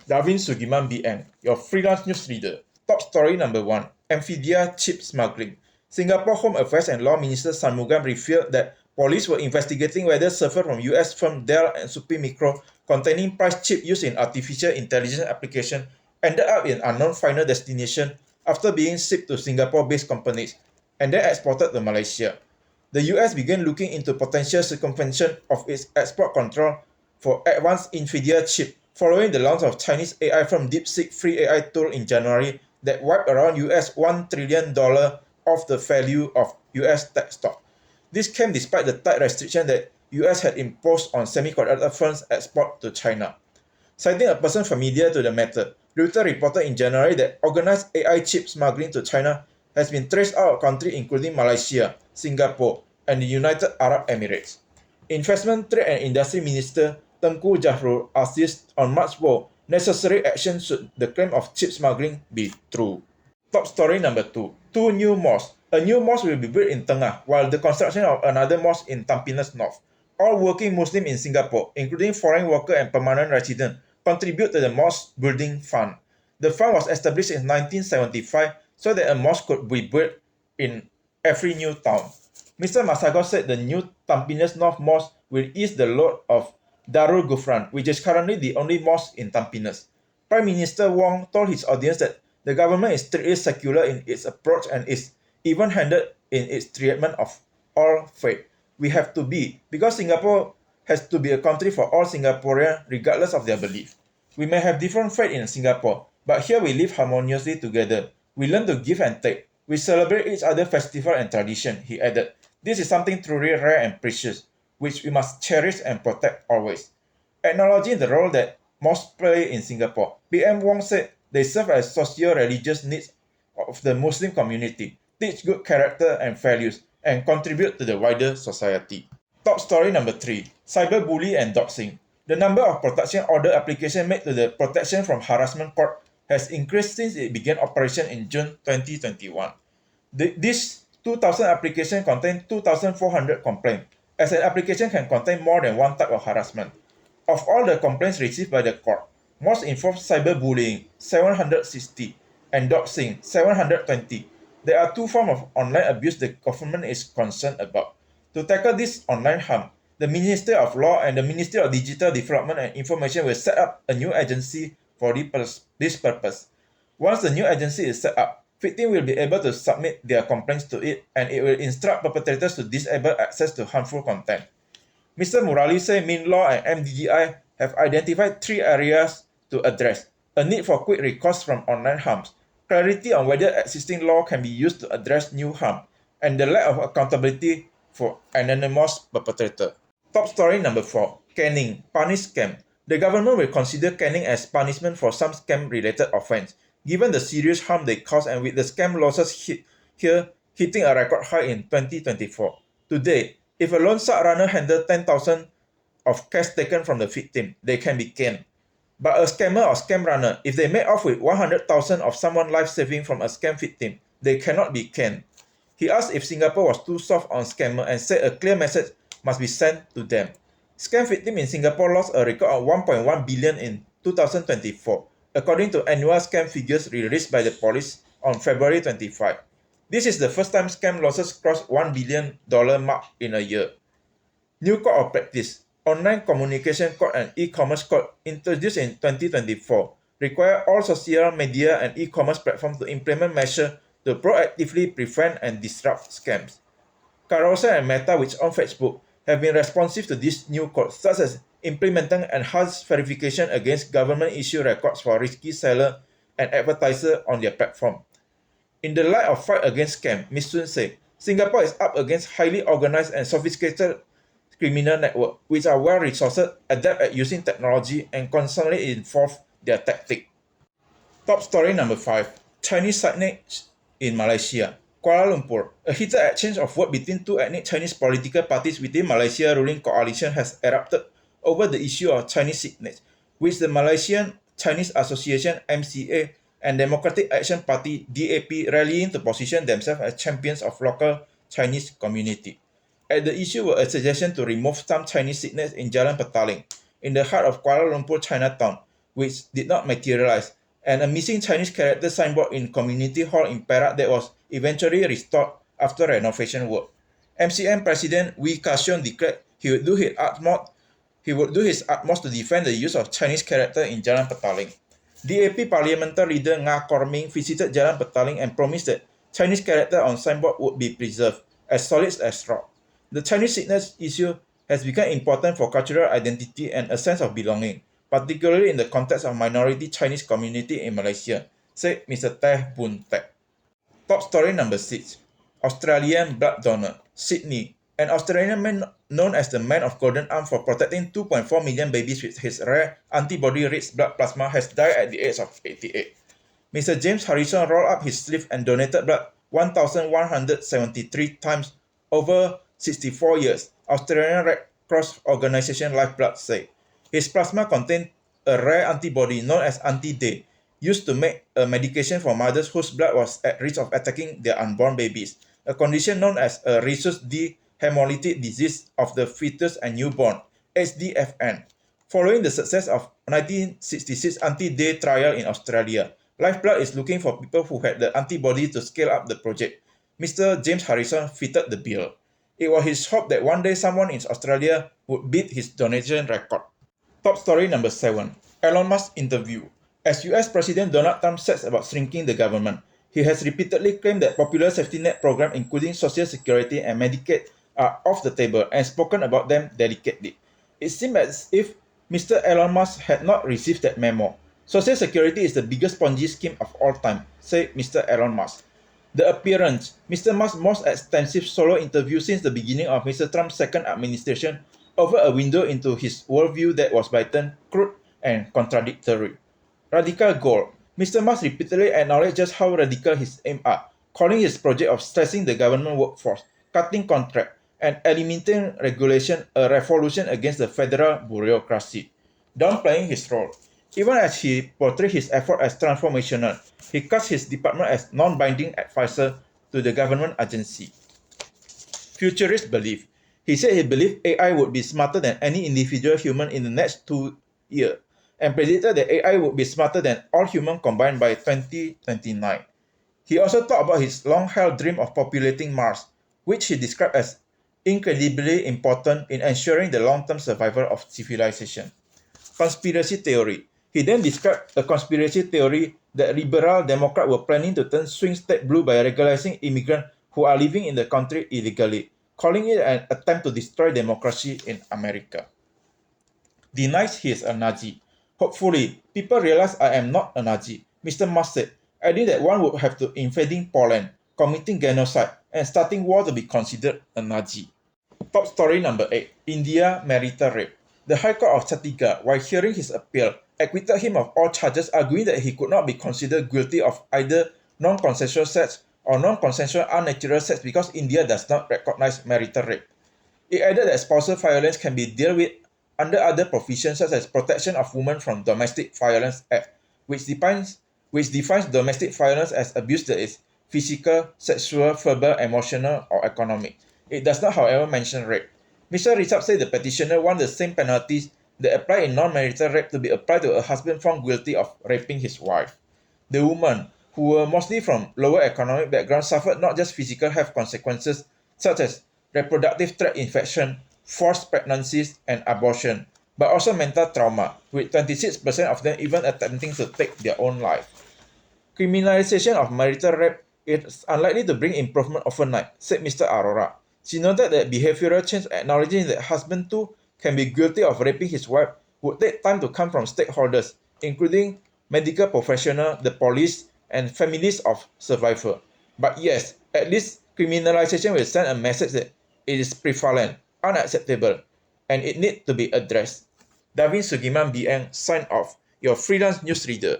Darwin Sugiman BN, your freelance news reader. Top story number 1, Amphidia chip smuggling. Singapore Home Affairs and Law Minister Shanmugam revealed that police were investigating whether server from US firm Dell and Supermicro containing price chip used in artificial intelligence application ended up in unknown final destination after being shipped to Singapore-based companies and then exported to Malaysia. The US began looking into potential circumvention of its export control for advanced NVIDIA chip following the launch of Chinese AI firm DeepSeek free AI tool in January that wiped around US $1 trillion of the value of US tech stock. This came despite the tight restriction that US had imposed on semiconductor firms' export to China. Citing a person familiar to the matter, Reuters reported in January that organized AI chip smuggling to China has been traced out of countries including Malaysia, Singapore, and the United Arab Emirates. Investment, Trade and Industry Minister Tengku Zafrul Aziz on March 4 necessary action should the claim of chip smuggling be true. Top story number 2. Two new mosques. A new mosque will be built in Tengah, while the construction of another mosque in Tampines North. All working Muslims in Singapore, including foreign workers and permanent residents, contribute to the mosque building fund. The fund was established in 1975 so that a mosque could be built in every new town. Mr. Massago said the new Tampines North Mosque will ease the load of Darul Gufran, which is currently the only mosque in Tampines. Prime Minister Wong told his audience that the government is strictly secular in its approach and is even-handed in its treatment of all faith. We have to be, because Singapore has to be a country for all Singaporeans regardless of their belief. We may have different faith in Singapore, but here we live harmoniously together. We learn to give and take. We celebrate each other's festival and tradition, he added. This is something truly rare and precious, which we must cherish and protect always. Acknowledging the role that mosques play in Singapore, PM Wong said they serve as socio-religious needs of the Muslim community, teach good character and values, and contribute to the wider society. Top story number 3, cyberbullying and doxing. The number of protection order applications made to the Protection from Harassment Court has increased since it began operation in June 2021. This 2,000 applications contain 2,400 complaints, as an application can contain more than one type of harassment. Of all the complaints received by the court, most involve cyberbullying, 760, and doxing, 720. There are two forms of online abuse the government is concerned about. To tackle this online harm, the Ministry of Law and the Ministry of Digital Development and Information will set up a new agency for this purpose. Once the new agency is set up, victims will be able to submit their complaints to it, and it will instruct perpetrators to disable access to harmful content. Mr. Murali said MinLaw and MDGI have identified 3 areas to address: a need for quick recourse from online harms, clarity on whether existing law can be used to address new harm, and the lack of accountability for anonymous perpetrator. Top story number 4, caning, punish scam. The government will consider caning as punishment for some scam-related offence, given the serious harm they cause and with the scam losses hitting a record high in 2024. Today, if a loan shark runner handles 10,000 of cash taken from the victim, they can be caned. But a scammer or scam runner, if they make off with 100,000 of someone's life saving from a scam victim, they cannot be caned. He asked if Singapore was too soft on scammer and said a clear message must be sent to them. Scam victims in Singapore lost a record of 1.1 billion in 2024, according to annual scam figures released by the police on February 25. This is the first time scam losses crossed $1 billion mark in a year. New Code of Practice, Online Communication Code and E-Commerce Code introduced in 2024, require all social media and e-commerce platforms to implement measures to proactively prevent and disrupt scams. Carousel and Meta, which own Facebook, have been responsive to this new code, such as implementing enhanced verification against government-issued records for risky sellers and advertisers on their platform. In the light of fight against scam, Ms. Sun said, Singapore is up against highly organized and sophisticated criminal networks, which are well-resourced, adept at using technology, and constantly evolve their tactics. Top story number 5, Chinese signage in Malaysia. Kuala Lumpur, a heated exchange of words between two ethnic Chinese political parties within Malaysia's ruling coalition has erupted over the issue of Chinese signage, which the Malaysian Chinese Association (MCA) and Democratic Action Party (DAP) rallying to position themselves as champions of local Chinese community. At the issue were a suggestion to remove some Chinese signage in Jalan Petaling, in the heart of Kuala Lumpur Chinatown, which did not materialize, and a missing Chinese character signboard in Community Hall in Perak that was eventually restored after renovation work. MCM President Wee Ka-siong declared he would do his utmost to defend the use of Chinese character in Jalan Petaling. DAP parliamentary leader Nga Korming visited Jalan Petaling and promised that Chinese character on signboard would be preserved, as solid as rock. The Chinese sickness issue has become important for cultural identity and a sense of belonging, particularly in the context of minority Chinese community in Malaysia, said Mr. Teh Boon Tek. Top story number 6. Australian blood donor, Sydney. An Australian man known as the Man of Golden Arm for protecting 2.4 million babies with his rare antibody-rich blood plasma has died at the age of 88. Mr. James Harrison rolled up his sleeve and donated blood 1,173 times over 64 years, Australian Red Cross Organisation Lifeblood said. His plasma contained a rare antibody known as anti-D, used to make a medication for mothers whose blood was at risk of attacking their unborn babies, a condition known as a rhesus D hemolytic disease of the fetus and newborn, HDFN. Following the success of 1966 anti-D trial in Australia, Lifeblood is looking for people who had the antibody to scale up the project. Mr. James Harrison fitted the bill. It was his hope that one day someone in Australia would beat his donation record. Top story number 7. Elon Musk interview. As US President Donald Trump says about shrinking the government, he has repeatedly claimed that popular safety net programs including Social Security and Medicaid are off the table and spoken about them delicately. It seems as if Mr. Elon Musk had not received that memo. Social Security is the biggest Ponzi scheme of all time, said Mr. Elon Musk. The appearance, Mr. Musk's most extensive solo interview since the beginning of Mr. Trump's second administration, offered a window into his worldview that was blatant, crude, and contradictory. Radical goal. Mr. Musk repeatedly acknowledged just how radical his aims are, calling his project of stressing the government workforce, cutting contract, and eliminating regulation a revolution against the federal bureaucracy, downplaying his role. Even as he portrayed his effort as transformational, he cast his department as non-binding advisor to the government agency. Futurist belief. He said he believed AI would be smarter than any individual human in the next 2 years, and predicted that AI would be smarter than all humans combined by 2029. He also talked about his long-held dream of populating Mars, which he described as incredibly important in ensuring the long-term survival of civilization. Conspiracy theory. He then described a conspiracy theory that liberal Democrats were planning to turn swing state blue by legalizing immigrants who are living in the country illegally, calling it an attempt to destroy democracy in America. Denies he is a Nazi. Hopefully, people realize I am not a Nazi, Mr. Musk said, adding that one would have to invading Poland, committing genocide, and starting war to be considered a Nazi. Top story number 8. India marital rape. The High Court of Chhattisgarh, while hearing his appeal, acquitted him of all charges, arguing that he could not be considered guilty of either non-consensual sex or non-consensual unnatural sex because India does not recognize marital rape. It added that spousal violence can be dealt with under other provisions such as Protection of Women from Domestic Violence Act, which defines domestic violence as abuse that is physical, sexual, verbal, emotional, or economic. It does not, however, mention rape. Mr. Rishabh said the petitioner wants the same penalties that apply in non-marital rape to be applied to a husband found guilty of raping his wife. The women, who were mostly from lower economic backgrounds, suffered not just physical health consequences such as reproductive tract infection, forced pregnancies, and abortion, but also mental trauma, with 26% of them even attempting to take their own life. Criminalization of marital rape is unlikely to bring improvement overnight, said Mr. Arora. She noted that behavioral change acknowledging that husband too can be guilty of raping his wife would take time to come from stakeholders, including medical professionals, the police, and families of survivors. But yes, at least criminalization will send a message that it is prevalent, unacceptable, and it needs to be addressed. Davin Sugiman BN sign off, your freelance newsreader.